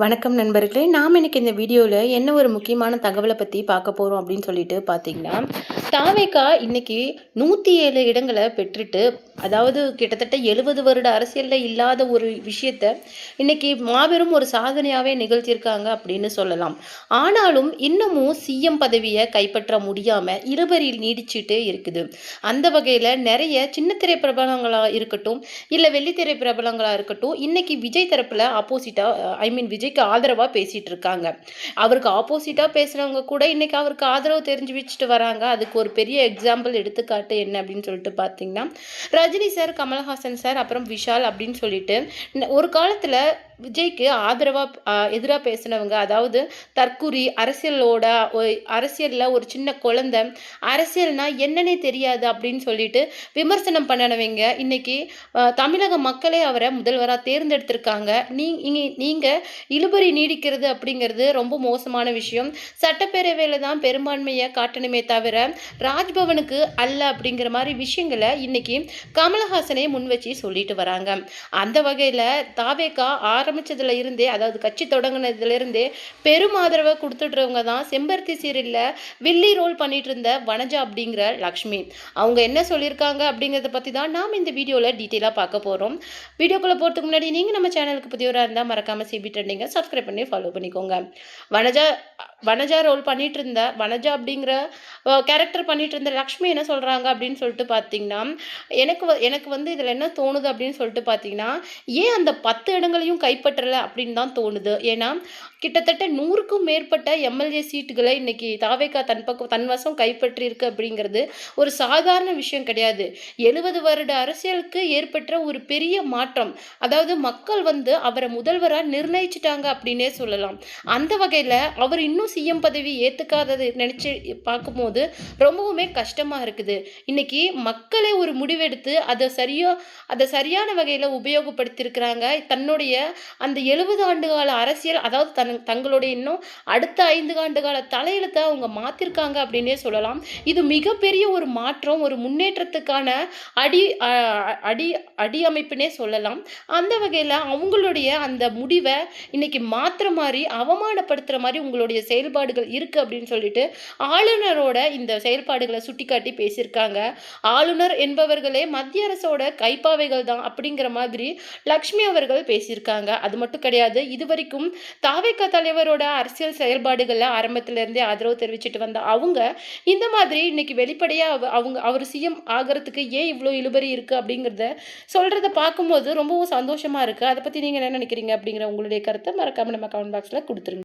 வணக்கம் நண்பர்களே. நாம் இன்னைக்கு இந்த வீடியோவில் என்ன ஒரு முக்கியமான தகவலை பற்றி பார்க்க போகிறோம் அப்படின்னு சொல்லிட்டு பார்த்தீங்கன்னா, தாவேகா இன்னைக்கு 107 இடங்களை பெற்றுட்டு, அதாவது கிட்டத்தட்ட 70 வருட அரசியலில் இல்லாத ஒரு விஷயத்த இன்னைக்கு மாபெரும் ஒரு சாதனையாகவே நிகழ்த்தியிருக்காங்க அப்படின்னு சொல்லலாம். ஆனாலும் இன்னமும் சிஎம் பதவியை கைப்பற்ற முடியாமல் இழுபறியில் நீடிச்சுட்டே இருக்குது. அந்த வகையில் நிறைய சின்னத்திரை பிரபலங்களாக இருக்கட்டும், இல்லை வெள்ளித்திரை பிரபலங்களாக இருக்கட்டும், இன்னைக்கு விஜய் தரப்பில் ஆப்போசிட்டாக விஜய்க்கு ஆதரவா பேசிட்டு இருக்காங்க. அவருக்கு ஆப்போசிட்டா பேசுறவங்க கூட இன்னைக்கு அவருக்கு ஆதரவு தெரிஞ்சு வச்சுட்டு வராங்க. அதுக்கு ஒரு பெரிய எக்ஸாம்பிள் எடுத்துக்காட்டு என்ன அப்படின்னு சொல்லிட்டு பார்த்தீங்கன்னா, ரஜினி சார், கமல்ஹாசன் சார், அப்புறம் விஷால் அப்படின்னு சொல்லிட்டு ஒரு காலத்துல விஜய்க்கு ஆதரவா எதிராக பேசினவங்க, அதாவது தற்குறி அரசியலோட அரசியல்ல ஒரு சின்ன குழந்தை, அரசியல்னா என்னன்னே தெரியாது அப்படின்னு சொல்லிட்டு விமர்சனம் பண்ணனவங்க இன்னைக்கு தமிழக மக்களே அவரை முதல்வராக தேர்ந்தெடுத்திருக்காங்க. நீங்க இழுபறி நீடிக்கிறது அப்படிங்கிறது ரொம்ப மோசமான விஷயம். சட்டப்பேரவையில் தான் பெரும்பான்மையை காட்டணுமே தவிர ராஜ்பவனுக்கு அல்ல அப்படிங்கிற மாதிரி விஷயங்களை இன்னைக்கு கமலஹாசனே முன் வச்சு சொல்லிட்டு வராங்க. அந்த வகையில் தாவேகா ஆரம்பிச்சதுல இருந்தே, அதாவது கட்சி தொடங்கினதுல இருந்தே பெரும் ஆதரவை கொடுத்துட்றவங்க தான் செம்பருத்தி சீரியல்ல வில்லி ரோல் பண்ணிட்டு இருந்த வனஜா அப்படிங்கிற லக்ஷ்மி. அவங்க என்ன சொல்லியிருக்காங்க அப்படிங்கிறத பற்றி தான் நாம் இந்த வீடியோவில் டீட்டெயிலாக பார்க்க போகிறோம். வீடியோக்குள்ளே போகிறதுக்கு முன்னாடி நீங்கள் நம்ம சேனலுக்கு புதியவராக இருந்தால் மறக்காமல் சிபி ட்ரெண்டிங்கை சப்ஸ்கிரைப் பண்ணி ஃபாலோ பண்ணிக்கோங்க. வனஜா வனஜா ரோல் பண்ணிட்டு இருந்த வனஜா அப்படிங்கிற கேரக்டர் பண்ணிட்டு இருந்த லக்ஷ்மி என்ன சொல்கிறாங்க அப்படின்னு சொல்லிட்டு பார்த்தீங்கன்னா, எனக்கு வந்து இதில் என்ன தோணுது அப்படின்னு சொல்லிட்டு பார்த்தீங்கன்னா, ஏன் அந்த 10 இடங்களையும் கைப்பற்றலை அப்படின்னு தான் தோணுது. ஏன்னா கிட்டத்தட்ட 100க்கும் மேற்பட்ட எம்எல்ஏ சீட்டுகளை இன்னைக்கு தாவேகா தன் வசம் கைப்பற்றியிருக்கு அப்படிங்கிறது ஒரு சாதாரண விஷயம் கிடையாது. 70 வருட அரசியலுக்கு ஏற்பட்ட ஒரு பெரிய மாற்றம். அதாவது மக்கள் வந்து அவரை முதல்வராக நிர்ணயிச்சிட்டாங்க அப்படின்னே சொல்லலாம். அந்த வகையில் அவர் இன்னும் சிஎம் பதவி ஏற்றுக்காதது நினச்சி பார்க்கும்போது ரொம்பவுமே கஷ்டமாக இருக்குது. இன்னைக்கு மக்களே ஒரு முடிவெடுத்து அதை சரியான வகையில் உபயோகப்படுத்தியிருக்கிறாங்க. தன்னுடைய அந்த 70 ஆண்டு கால அரசியல், அதாவது தங்களுடைய இன்னும் அடுத்த 5 ஆண்டு கால தலையெழுத்தை அவங்க மாற்றிருக்காங்க அப்படின்னே சொல்லலாம். இது மிகப்பெரிய ஒரு மாற்றம், ஒரு முன்னேற்றத்துக்கான அடி அடி அடி அமைப்புனே சொல்லலாம். அந்த வகையில் அவங்களுடைய அந்த முடிவை இன்னைக்கு மாற்றுற மாதிரி, அவமானப்படுத்துகிற மாதிரி உங்களுடைய செயல்பாடுகள் இருக்குது அப்படின்னு சொல்லிட்டு ஆளுநரோட இந்த செயல்பாடுகளை சுட்டிக்காட்டி பேசியிருக்காங்க. ஆளுநர் என்பவர்களே மத்திய அரசோட கைப்பாவைகள் தான் அப்படிங்கிற மாதிரி லக்ஷ்மி அவர்கள் பேசியிருக்காங்க. அது மட்டும் கிடையாது, இதுவரைக்கும் தாவேகா தலைவரோட அரசியல் செயல்பாடுகளில் ஆரம்பத்திலிருந்தே ஆதரவு தெரிவிச்சுட்டு வந்த அவங்க இந்த மாதிரி இன்னைக்கு வெளிப்படையாக அவர் சிஎம் ஆகிறதுக்கு ஏன் இவ்வளோ இழுபறி இருக்குது அப்படிங்கிறத சொல்கிறத பார்க்கும்போது ரொம்பவும் சந்தோஷமாக இருக்குது. அதை பற்றி நீங்கள் என்ன நினைக்கிறீங்க அப்படிங்கிற உங்களுடைய கருத்தை மறக்காமல் நம்ம கமெண்ட் பாக்ஸில் கொடுத்துருங்க.